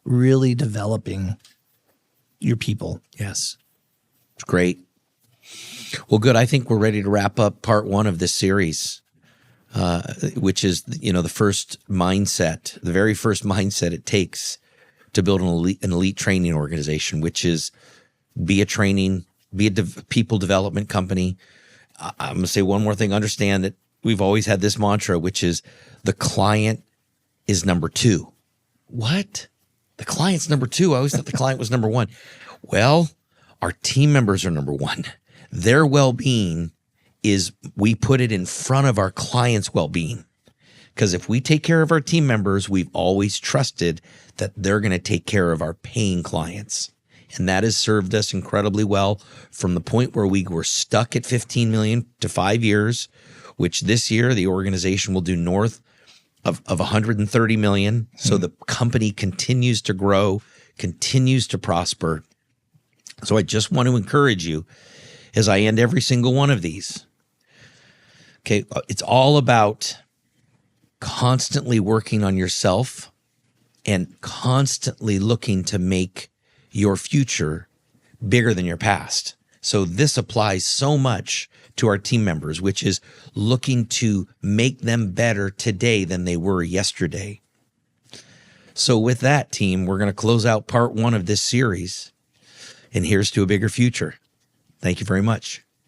really developing your people. Yes. It's great. Well, good. I think we're ready to wrap up part 1 of this series, which is, the first mindset, the very first mindset it takes to build an elite training organization, which is be a people development company. I'm going to say one more thing. Understand that we've always had this mantra, which is the client is number 2. What? The client's number 2. I always thought the client was number 1. Well, our team members are number 1. Their well-being is, we put it in front of our clients' well-being. Because if we take care of our team members, we've always trusted that they're going to take care of our paying clients. And that has served us incredibly well from the point where we were stuck at 15 million to 5 years, which this year the organization will do north of 130 million. So the company continues to grow, continues to prosper. So I just want to encourage you as I end every single one of these. Okay, it's all about constantly working on yourself and constantly looking to make your future bigger than your past. So this applies so much to our team members, which is looking to make them better today than they were yesterday. So with that, team, we're going to close out part 1 of this series. And here's to a bigger future. Thank you very much.